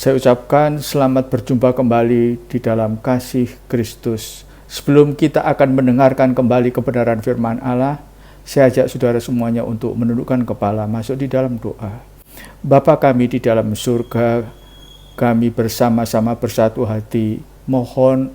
Saya ucapkan selamat berjumpa kembali di dalam kasih Kristus. Sebelum kita akan mendengarkan kembali kebenaran firman Allah, saya ajak saudara semuanya untuk menundukkan kepala, masuk di dalam doa. Bapa kami di dalam surga, kami bersama-sama bersatu hati, mohon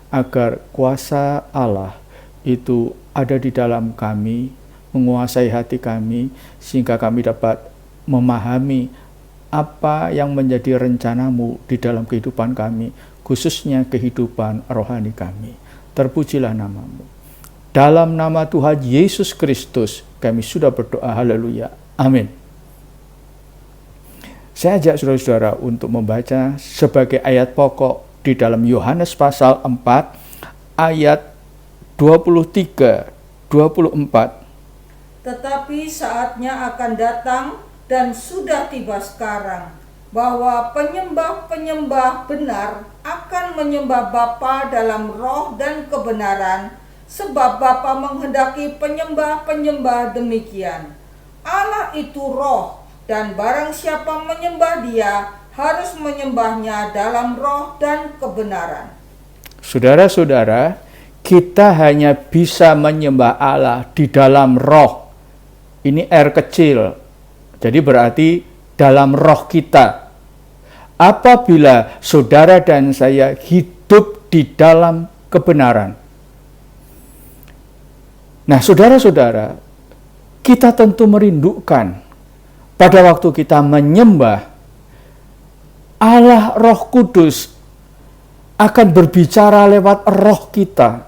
agar kuasa Allah itu ada di dalam kami, menguasai hati kami, sehingga kami dapat memahami apa yang menjadi rencanamu di dalam kehidupan kami, khususnya kehidupan rohani kami. Terpujilah namamu. Dalam nama Tuhan Yesus Kristus, kami sudah berdoa, haleluya, amin. Saya ajak saudara-saudara untuk membaca sebagai ayat pokok di dalam Yohanes pasal 4, ayat 23-24. Tetapi saatnya akan datang, dan sudah tiba sekarang, bahwa penyembah-penyembah benar akan menyembah Bapa dalam roh dan kebenaran, sebab Bapa menghendaki penyembah-penyembah demikian. Allah itu roh, dan barang siapa menyembah Dia, harus menyembahnya dalam roh dan kebenaran. Saudara-saudara, kita hanya bisa menyembah Allah di dalam roh. Ini R kecil. Jadi berarti dalam roh kita. Apabila saudara dan saya hidup di dalam kebenaran. Nah, saudara-saudara, kita tentu merindukan pada waktu kita menyembah, Allah Roh Kudus akan berbicara lewat roh kita.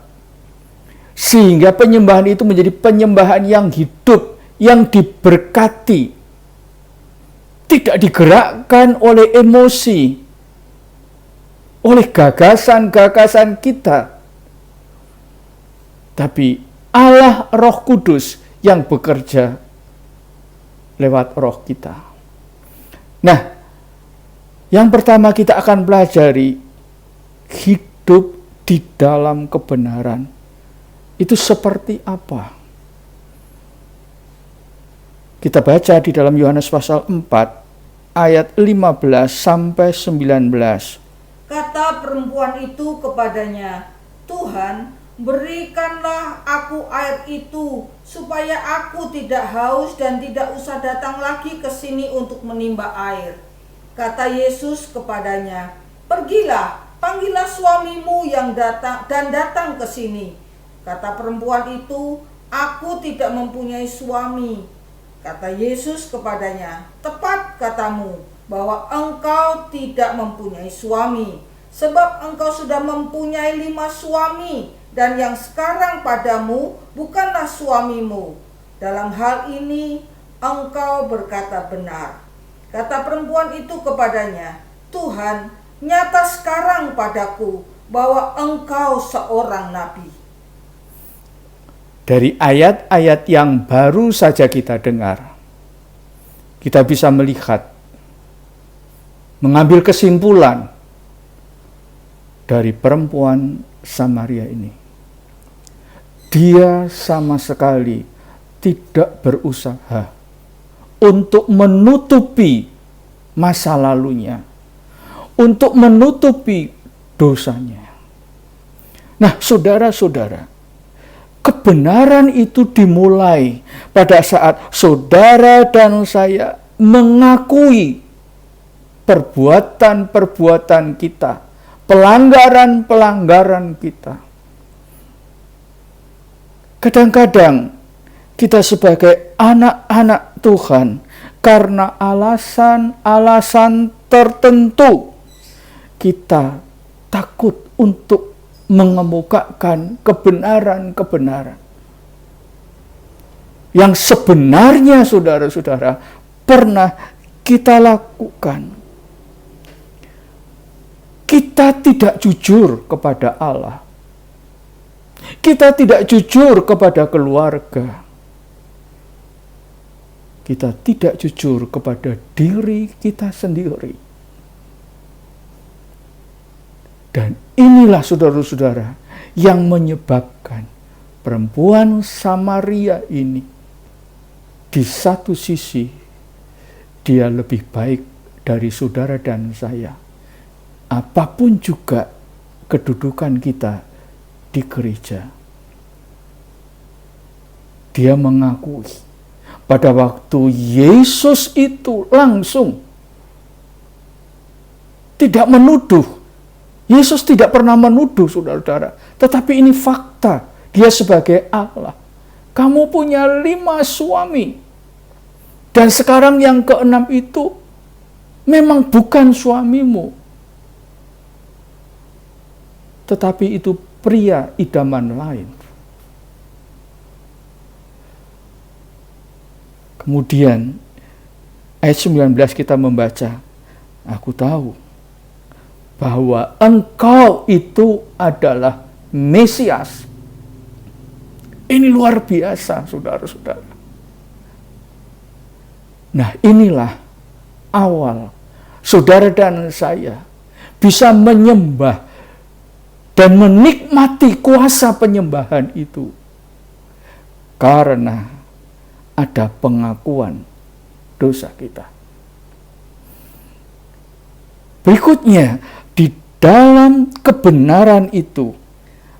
Sehingga penyembahan itu menjadi penyembahan yang hidup, yang diberkati. Tidak digerakkan oleh emosi, oleh gagasan-gagasan kita. Tapi Allah Roh Kudus yang bekerja lewat roh kita. Nah, yang pertama kita akan pelajari hidup di dalam kebenaran. Itu seperti apa? Kita baca di dalam Yohanes pasal 4 ayat 15 sampai 19. Kata perempuan itu kepadanya, "Tuhan, berikanlah aku air itu, supaya aku tidak haus dan tidak usah datang lagi ke sini untuk menimba air." Kata Yesus kepadanya, "Pergilah, panggillah suamimu yang datang ke sini." Kata perempuan itu, "Aku tidak mempunyai suami." Kata Yesus kepadanya, "Tepat katamu, bahwa engkau tidak mempunyai suami, sebab engkau sudah mempunyai 5 suami, dan yang sekarang padamu bukanlah suamimu. Dalam hal ini engkau berkata benar." Kata perempuan itu kepadanya, "Tuhan, nyata sekarang padaku bahwa engkau seorang nabi." Dari ayat-ayat yang baru saja kita dengar, kita bisa melihat, mengambil kesimpulan dari perempuan Samaria ini. Dia sama sekali tidak berusaha untuk menutupi masa lalunya, untuk menutupi dosanya. Nah, saudara-saudara, kebenaran itu dimulai pada saat saudara dan saya mengakui perbuatan-perbuatan kita, pelanggaran-pelanggaran kita. Kadang-kadang kita sebagai anak-anak Tuhan, karena alasan-alasan tertentu, kita takut untuk mengemukakan kebenaran-kebenaran yang sebenarnya saudara-saudara pernah kita lakukan. Kita tidak jujur kepada Allah. Kita tidak jujur kepada keluarga. Kita tidak jujur kepada diri kita sendiri. Dan inilah saudara-saudara yang menyebabkan perempuan Samaria ini, di satu sisi dia lebih baik dari saudara dan saya, apapun juga kedudukan kita di gereja. Dia mengakui pada waktu Yesus itu langsung tidak menuduh. Yesus tidak pernah menuduh, saudara-saudara. Tetapi ini fakta. Dia sebagai Allah. Kamu punya 5 suami. Dan sekarang yang ke-6 itu memang bukan suamimu. Tetapi itu pria idaman lain. Kemudian ayat 19 kita membaca, "Aku tahu bahwa engkau itu adalah Mesias." Ini luar biasa, saudara-saudara. Nah, inilah awal saudara dan saya bisa menyembah dan menikmati kuasa penyembahan itu karena ada pengakuan dosa kita. Berikutnya, di dalam kebenaran itu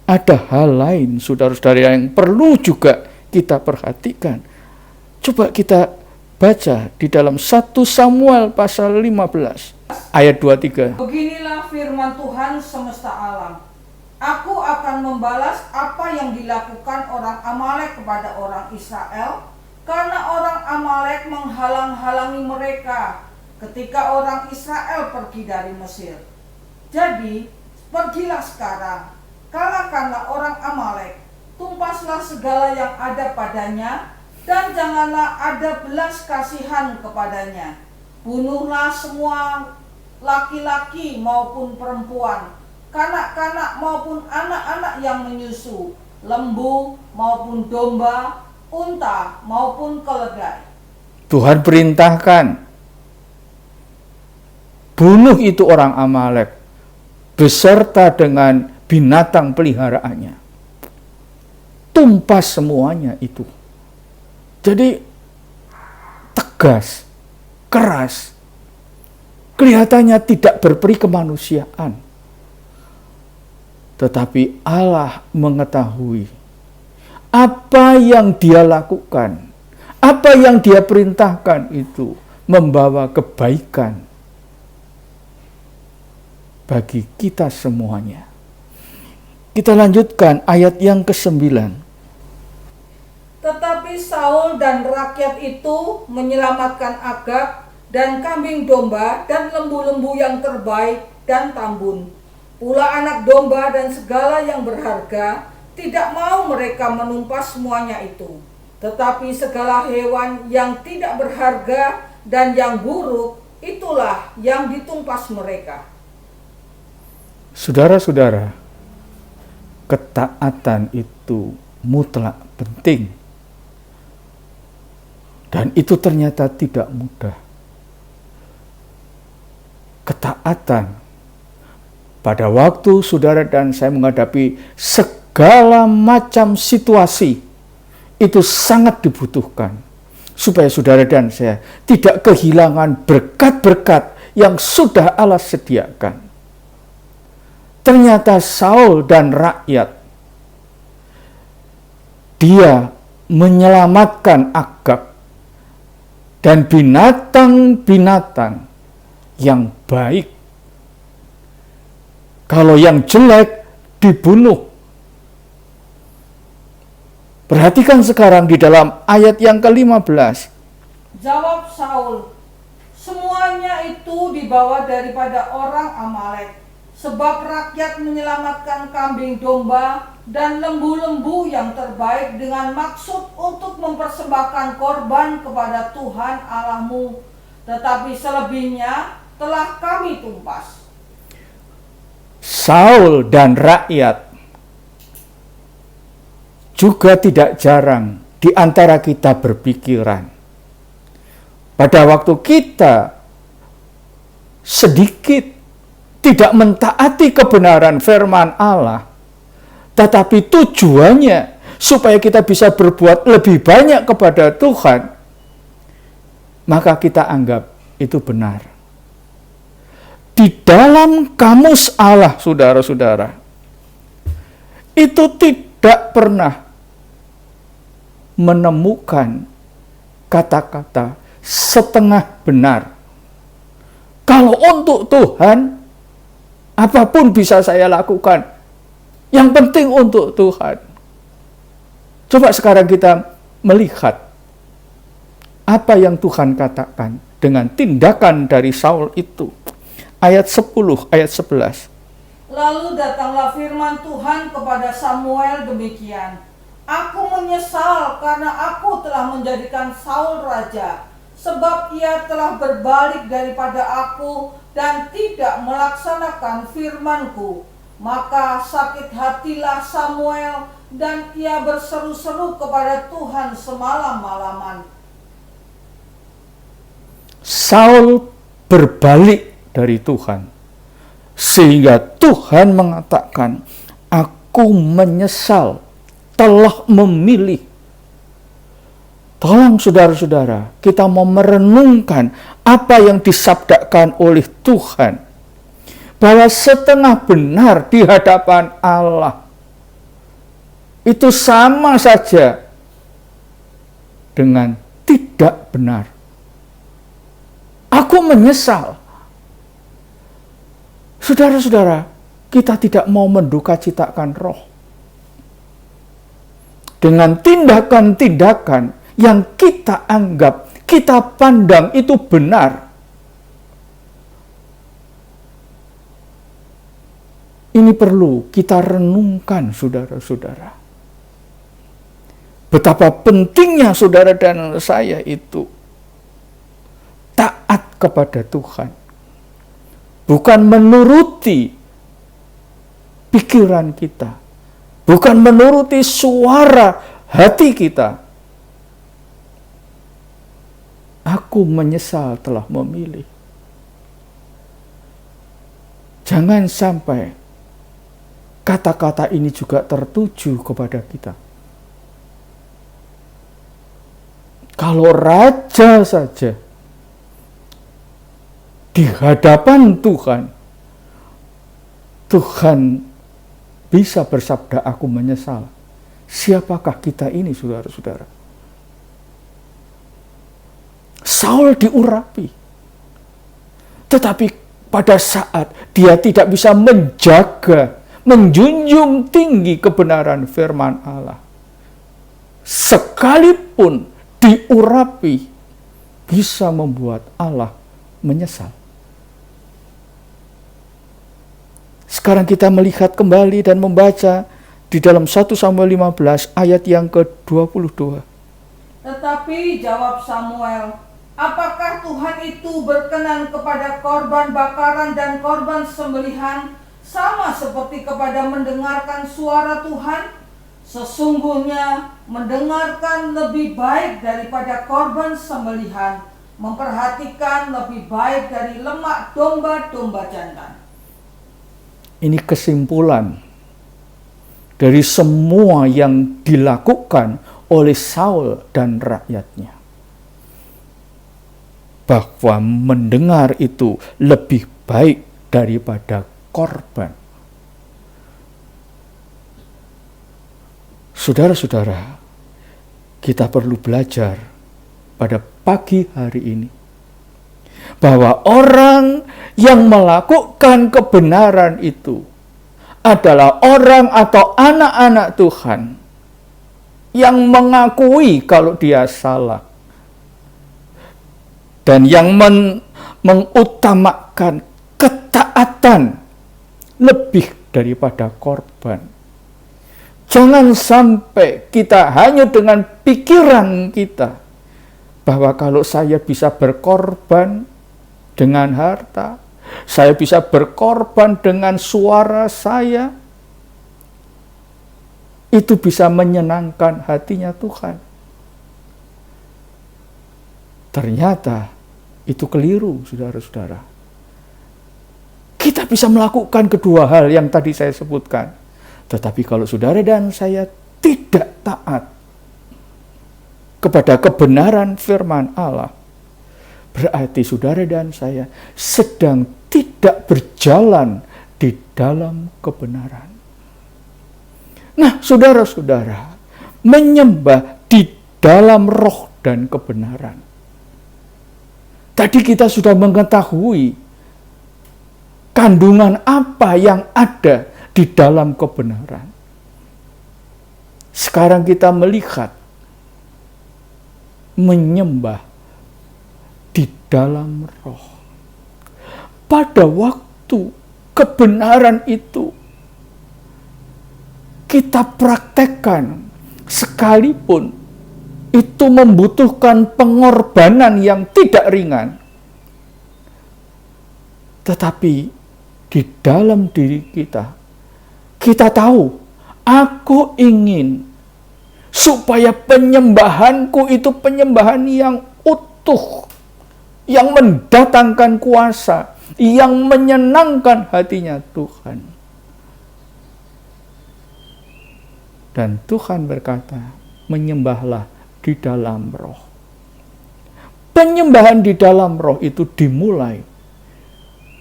ada hal lain, saudara-saudara, yang perlu juga kita perhatikan. Coba kita baca di dalam 1 Samuel pasal 15 ayat 23. "Beginilah firman Tuhan semesta alam. Aku akan membalas apa yang dilakukan orang Amalek kepada orang Israel, karena orang Amalek menghalang-halangi mereka ketika orang Israel pergi dari Mesir. Jadi, pergilah sekarang, kalahkanlah orang Amalek, tumpaslah segala yang ada padanya, dan janganlah ada belas kasihan kepadanya. Bunuhlah semua laki-laki maupun perempuan, kanak-kanak maupun anak-anak yang menyusu, lembu maupun domba, unta maupun keledai." Tuhan perintahkan, bunuh itu orang Amalek beserta dengan binatang peliharaannya. Tumpas semuanya itu. Jadi tegas, keras, kelihatannya tidak berperi kemanusiaan. Tetapi Allah mengetahui apa yang Dia lakukan, apa yang Dia perintahkan itu membawa kebaikan bagi kita semuanya. Kita lanjutkan ayat yang ke-9. Tetapi Saul dan rakyat itu menyelamatkan Agag dan kambing domba dan lembu-lembu yang terbaik dan tambun, pula anak domba dan segala yang berharga. Tidak mau mereka menumpas semuanya itu, tetapi segala hewan yang tidak berharga dan yang buruk, itulah yang ditumpas mereka. Saudara-saudara, ketaatan itu mutlak penting. Dan itu ternyata tidak mudah. Ketaatan pada waktu saudara dan saya menghadapi segala macam situasi itu sangat dibutuhkan supaya saudara dan saya tidak kehilangan berkat-berkat yang sudah Allah sediakan. Ternyata Saul dan rakyat, dia menyelamatkan Agag dan binatang-binatang yang baik. Kalau yang jelek dibunuh. Perhatikan sekarang di dalam ayat yang ke-15. Jawab Saul, semuanya itu dibawa daripada orang Amalek, sebab rakyat menyelamatkan kambing domba dan lembu-lembu yang terbaik dengan maksud untuk mempersembahkan korban kepada Tuhan Allahmu, tetapi selebihnya telah kami tumpas. Saul dan rakyat juga tidak jarang di antara kita berpikiran, pada waktu kita sedikit tidak mentaati kebenaran firman Allah, tetapi tujuannya supaya kita bisa berbuat lebih banyak kepada Tuhan, maka kita anggap itu benar. Di dalam kamus Allah, saudara-saudara, itu tidak pernah menemukan kata-kata setengah benar. Kalau untuk Tuhan, apapun bisa saya lakukan. Yang penting untuk Tuhan. Coba sekarang kita melihat apa yang Tuhan katakan dengan tindakan dari Saul itu. Ayat 10, ayat 11. Lalu datanglah firman Tuhan kepada Samuel demikian, Aku menyesal karena aku telah menjadikan Saul raja, sebab ia telah berbalik daripada aku dan tidak melaksanakan firman-Ku. Maka sakit hatilah Samuel dan ia berseru-seru kepada Tuhan semalam-malaman. Saul berbalik dari Tuhan, sehingga Tuhan mengatakan, aku menyesal telah memilih. Tolong saudara-saudara, kita mau merenungkan apa yang disabdakan oleh Tuhan, bahwa setengah benar di hadapan Allah itu sama saja dengan tidak benar. Aku menyesal. Saudara-saudara, kita tidak mau mendukacitakan roh dengan tindakan-tindakan yang kita anggap, kita pandang itu benar. Ini perlu kita renungkan, saudara-saudara. Betapa pentingnya saudara dan saya itu taat kepada Tuhan. Bukan menuruti pikiran kita. Bukan menuruti suara hati kita. Aku menyesal telah memilih. Jangan sampai kata-kata ini juga tertuju kepada kita. Kalau raja saja di hadapan Tuhan, Tuhan bisa bersabda, aku menyesal. Siapakah kita ini, saudara-saudara? Saul diurapi. Tetapi pada saat dia tidak bisa menjaga, menjunjung tinggi kebenaran firman Allah, sekalipun diurapi, bisa membuat Allah menyesal. Sekarang kita melihat kembali dan membaca di dalam 1 Samuel 15 ayat yang ke-22. Tetapi jawab Samuel, apakah Tuhan itu berkenan kepada korban bakaran dan korban sembelihan sama seperti kepada mendengarkan suara Tuhan? Sesungguhnya mendengarkan lebih baik daripada korban sembelihan, memperhatikan lebih baik dari lemak domba-domba jantan. Ini kesimpulan dari semua yang dilakukan oleh Saul dan rakyatnya, bahwa mendengar itu lebih baik daripada korban. Saudara-saudara, kita perlu belajar pada pagi hari ini bahwa orang yang melakukan kebenaran itu adalah orang atau anak-anak Tuhan yang mengakui kalau dia salah dan yang mengutamakan ketaatan lebih daripada korban. Jangan sampai kita hanya dengan pikiran kita bahwa kalau saya bisa berkorban dengan harta, saya bisa berkorban dengan suara saya, itu bisa menyenangkan hatinya Tuhan. Ternyata itu keliru, saudara-saudara. Kita bisa melakukan kedua hal yang tadi saya sebutkan. Tetapi kalau saudara dan saya tidak taat kepada kebenaran firman Allah, berarti saudara dan saya sedang tidak berjalan di dalam kebenaran. Nah, saudara-saudara, menyembah di dalam roh dan kebenaran. Tadi kita sudah mengetahui kandungan apa yang ada di dalam kebenaran. Sekarang kita melihat menyembah di dalam roh. Pada waktu kebenaran itu kita praktekkan, sekalipun itu membutuhkan pengorbanan yang tidak ringan, tetapi di dalam diri kita tahu, aku ingin supaya penyembahanku itu penyembahan yang utuh, yang mendatangkan kuasa, yang menyenangkan hatinya Tuhan. Dan Tuhan berkata, menyembahlah di dalam roh. Penyembahan di dalam roh itu dimulai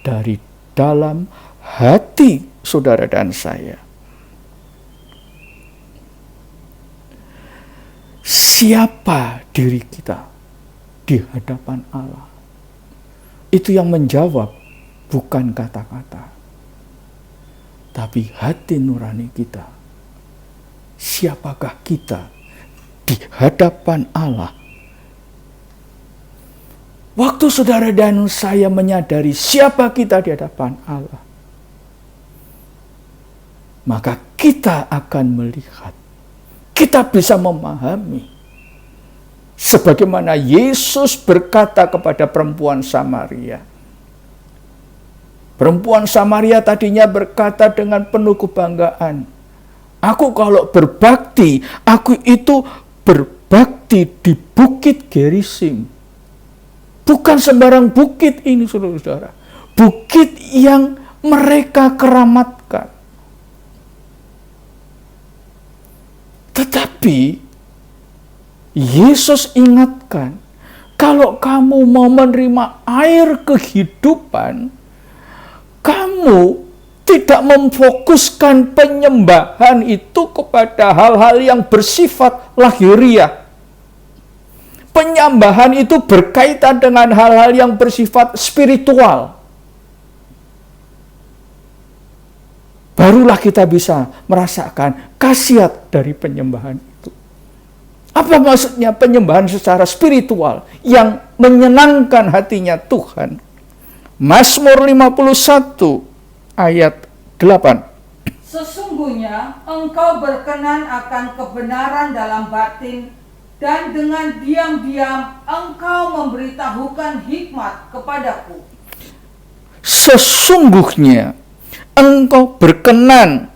dari dalam hati saudara dan saya. Siapa diri kita di hadapan Allah? Itu yang menjawab, bukan kata-kata, tapi hati nurani kita. Siapakah kita di hadapan Allah? Waktu saudara dan saya menyadari siapa kita di hadapan Allah, maka kita akan melihat, kita bisa memahami sebagaimana Yesus berkata kepada perempuan Samaria. Perempuan Samaria tadinya berkata dengan penuh kebanggaan, aku kalau berbakti, aku itu berbakti di Bukit Gerisim. Bukan sembarang bukit ini, saudara-saudara. Bukit yang mereka keramatkan. Tetapi Yesus ingatkan, kalau kamu mau menerima air kehidupan, kamu tidak memfokuskan penyembahan itu kepada hal-hal yang bersifat lahiriah. Penyembahan itu berkaitan dengan hal-hal yang bersifat spiritual. Barulah kita bisa merasakan khasiat dari penyembahan itu. Apa maksudnya penyembahan secara spiritual yang menyenangkan hatinya Tuhan? Mazmur 51 ayat 8. Sesungguhnya engkau berkenan akan kebenaran dalam batin, dan dengan diam-diam engkau memberitahukan hikmat kepadaku. Sesungguhnya engkau berkenan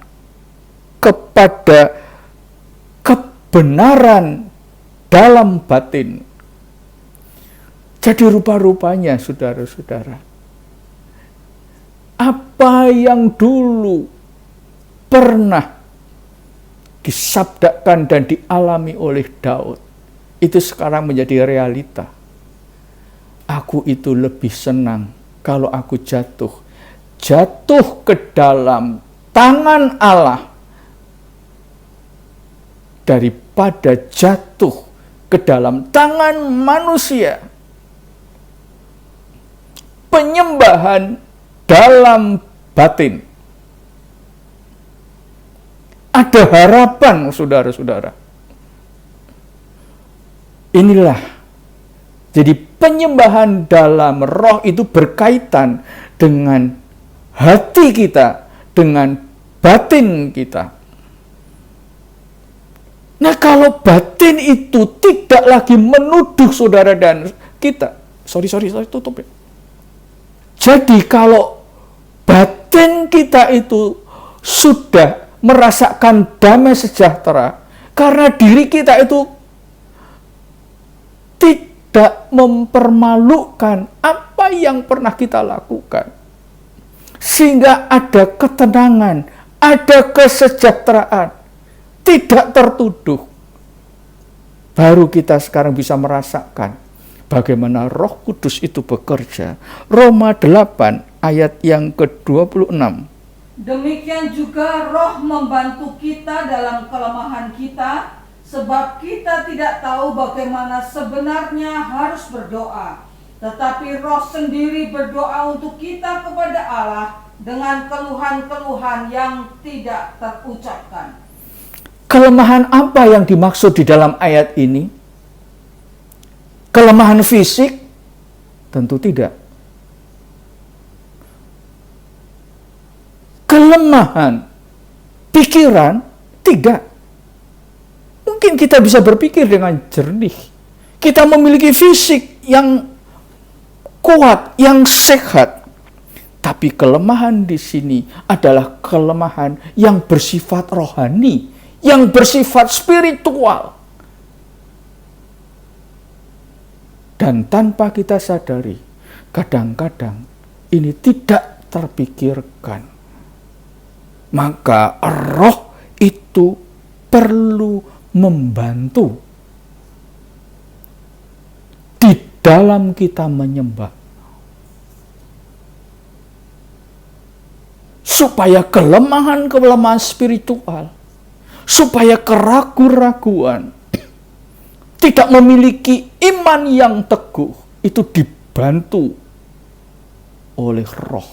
kepada kebenaran dalam batin. Jadi rupa-rupanya, saudara-saudara, apa yang dulu pernah disabdakan dan dialami oleh Daud, itu sekarang menjadi realita. Aku itu lebih senang kalau aku jatuh ke dalam tangan Allah daripada jatuh ke dalam tangan manusia. Penyembahan dalam batin. Ada harapan, saudara-saudara. Inilah. Jadi penyembahan dalam roh itu berkaitan dengan hati kita, dengan batin kita. Nah, kalau batin itu tidak lagi menuduh saudara dan kita. Sorry, tutup ya. Jadi kalau batin kita itu sudah merasakan damai sejahtera, karena diri kita itu tidak mempermalukan apa yang pernah kita lakukan. Sehingga ada ketenangan, ada kesejahteraan, tidak tertuduh. Baru kita sekarang bisa merasakan bagaimana Roh Kudus itu bekerja. Roma 8 ayat yang ke-26. Demikian juga Roh membantu kita dalam kelemahan kita, sebab kita tidak tahu bagaimana sebenarnya harus berdoa. Tetapi Roh sendiri berdoa untuk kita kepada Allah dengan keluhan-keluhan yang tidak terucapkan. Kelemahan apa yang dimaksud di dalam ayat ini? Kelemahan fisik? Tentu tidak. Kelemahan pikiran? Tidak. Mungkin kita bisa berpikir dengan jernih. Kita memiliki fisik yang kuat, yang sehat. Tapi kelemahan di sini adalah kelemahan yang bersifat rohani, yang bersifat spiritual. Dan tanpa kita sadari, kadang-kadang ini tidak terpikirkan. Maka roh itu perlu membantu di dalam kita menyembah. Supaya kelemahan-kelemahan spiritual, supaya keraguan-raguan, tidak memiliki iman yang teguh, itu dibantu oleh Roh.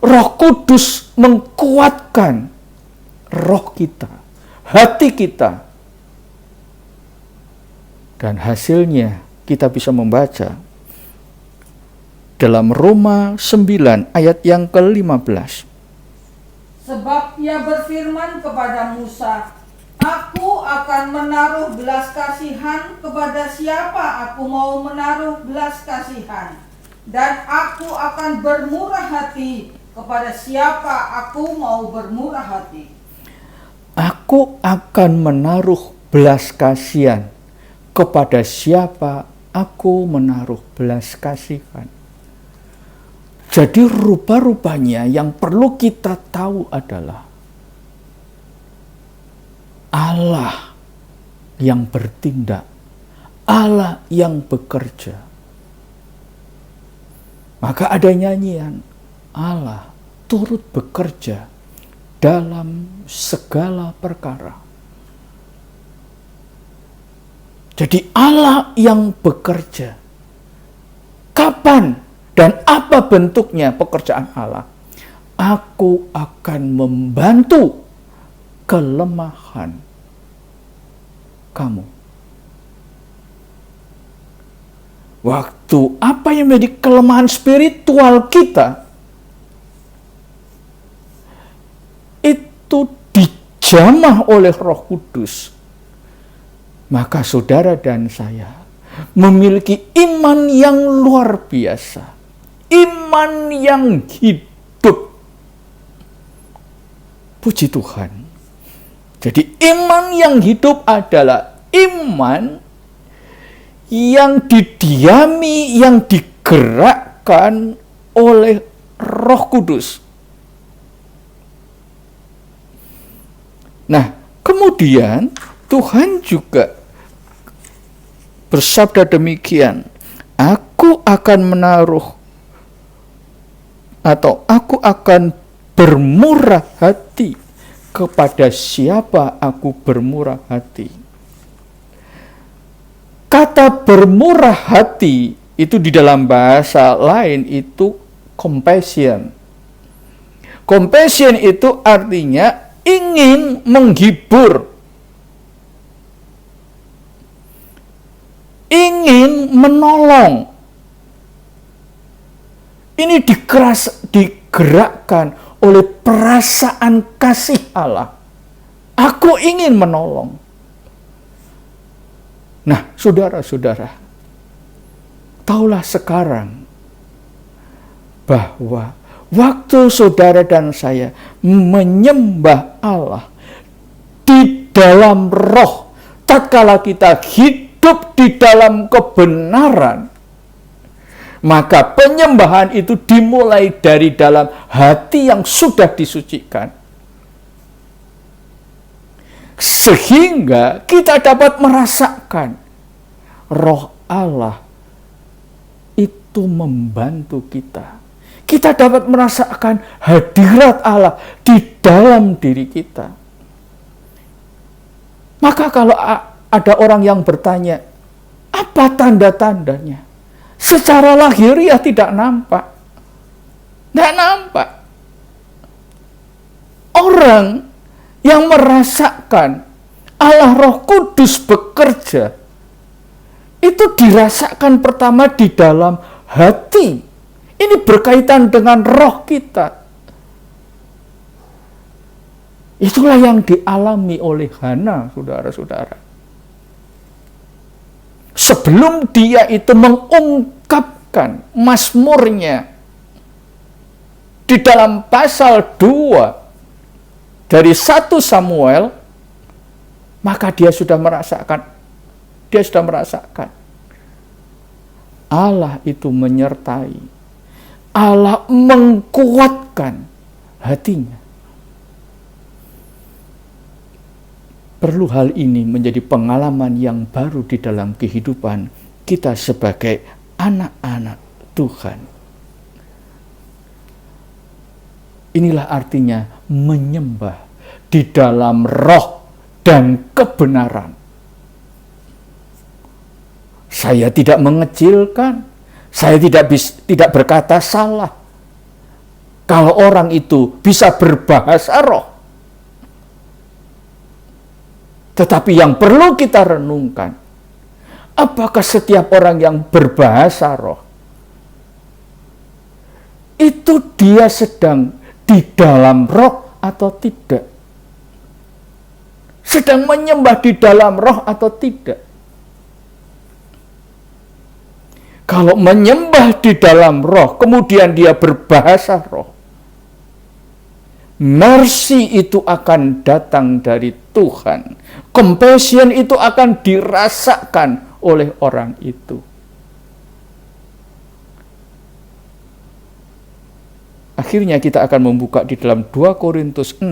Roh Kudus mengkuatkan roh kita, hati kita. Dan hasilnya kita bisa membaca dalam Roma 9 ayat yang ke-15. Sebab ia berfirman kepada Musa, Aku akan menaruh belas kasihan kepada siapa aku mau menaruh belas kasihan, dan aku akan bermurah hati kepada siapa aku mau bermurah hati. Aku akan menaruh belas kasihan kepada siapa aku menaruh belas kasihan. Jadi rupa-rupanya yang perlu kita tahu adalah Allah yang bertindak, Allah yang bekerja. Maka ada nyanyian, Allah turut bekerja dalam segala perkara. Jadi Allah yang bekerja. Kapan dan apa bentuknya pekerjaan Allah? Aku akan membantu kelemahan kamu. Waktu apa yang menjadi kelemahan spiritual kita, itu dijamah oleh Roh Kudus, maka saudara dan saya memiliki iman yang luar biasa, iman yang hidup. Puji Tuhan. Jadi iman yang hidup adalah iman yang didiami, yang digerakkan oleh Roh Kudus. Nah, kemudian Tuhan juga bersabda demikian, aku akan menaruh atau aku akan bermurah hati kepada siapa aku bermurah hati. Kata bermurah hati itu di dalam bahasa lain itu compassion. Compassion itu artinya ingin menghibur, ingin menolong. Ini digerakkan oleh perasaan kasih Allah. Aku ingin menolong. Nah, saudara-saudara, taulah sekarang bahwa waktu saudara dan saya menyembah Allah di dalam roh, tatkala kita hidup di dalam kebenaran, maka penyembahan itu dimulai dari dalam hati yang sudah disucikan. Sehingga kita dapat merasakan roh Allah itu membantu kita. Kita dapat merasakan hadirat Allah di dalam diri kita. Maka kalau ada orang yang bertanya, apa tanda-tandanya? Secara lahiriah tidak nampak. Tidak nampak. Orang yang merasakan Allah Roh Kudus bekerja, itu dirasakan pertama di dalam hati. Ini berkaitan dengan roh kita. Itulah yang dialami oleh Hana, saudara-saudara. Sebelum dia itu mengungkapkan mazmurnya di dalam pasal 2 dari 1 Samuel, maka dia sudah merasakan Allah itu menyertai, Allah mengkuatkan hatinya. Perlu hal ini menjadi pengalaman yang baru di dalam kehidupan kita sebagai anak-anak Tuhan. Inilah artinya menyembah di dalam roh dan kebenaran. Saya tidak mengecilkan, saya tidak berkata salah kalau orang itu bisa berbahasa roh. Tetapi yang perlu kita renungkan, apakah setiap orang yang berbahasa roh itu dia sedang di dalam roh atau tidak? Sedang menyembah di dalam roh atau tidak? Kalau menyembah di dalam roh, kemudian dia berbahasa roh, mercy itu akan datang dari Tuhan. Compassion itu akan dirasakan oleh orang itu. Akhirnya kita akan membuka di dalam 2 Korintus 6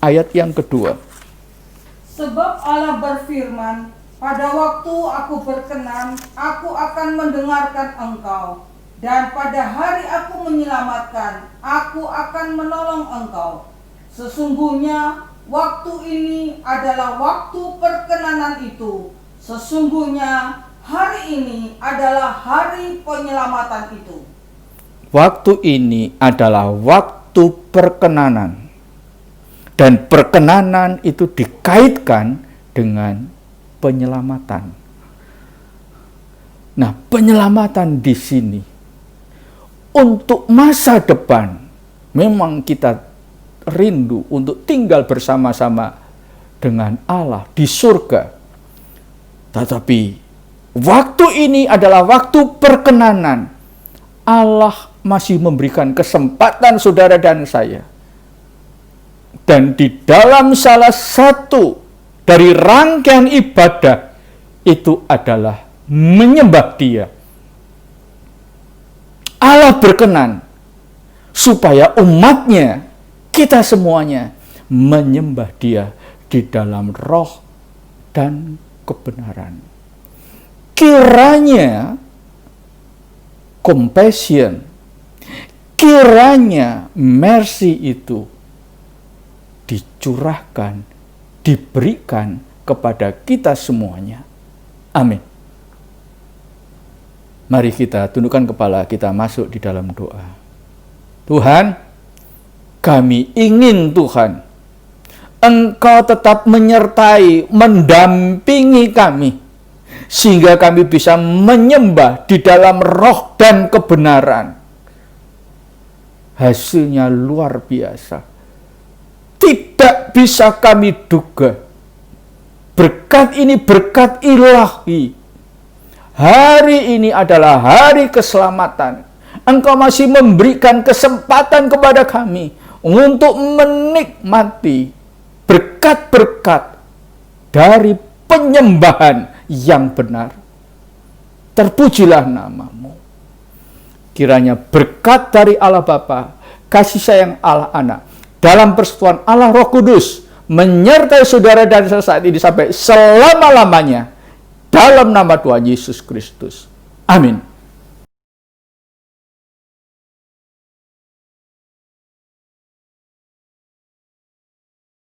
ayat yang kedua. Sebab Allah berfirman, Pada waktu aku berkenan, aku akan mendengarkan engkau. Dan pada hari aku menyelamatkan, aku akan menolong engkau. Sesungguhnya waktu ini adalah waktu perkenanan itu. Sesungguhnya hari ini adalah hari penyelamatan itu. Waktu ini adalah waktu perkenanan. Dan perkenanan itu dikaitkan dengan penyelamatan. Nah, penyelamatan di sini untuk masa depan memang kita rindu untuk tinggal bersama-sama dengan Allah di surga. Tetapi waktu ini adalah waktu perkenanan. Allah masih memberikan kesempatan saudara dan saya. Dan di dalam salah satu dari rangkaian ibadah itu adalah menyembah Dia. Allah berkenan supaya umatnya, kita semuanya menyembah Dia di dalam roh dan kebenaran. Kiranya compassion, kiranya mercy itu dicurahkan, diberikan kepada kita semuanya. Amin. Mari kita tundukkan kepala, kita masuk di dalam doa. Tuhan, kami ingin Tuhan, Engkau tetap menyertai, mendampingi kami, sehingga kami bisa menyembah di dalam roh dan kebenaran. Hasilnya luar biasa. Tidak bisa kami duga. Berkat ini berkat ilahi. Hari ini adalah hari keselamatan. Engkau masih memberikan kesempatan kepada kami untuk menikmati berkat-berkat dari penyembahan yang benar. Terpujilah nama-Mu. Kiranya berkat dari Allah Bapa, kasih sayang Allah Anak, dalam persekutuan Allah Roh Kudus menyertai saudara dan saya saat ini sampai selama-lamanya, dalam nama Tuhan Yesus Kristus. Amin.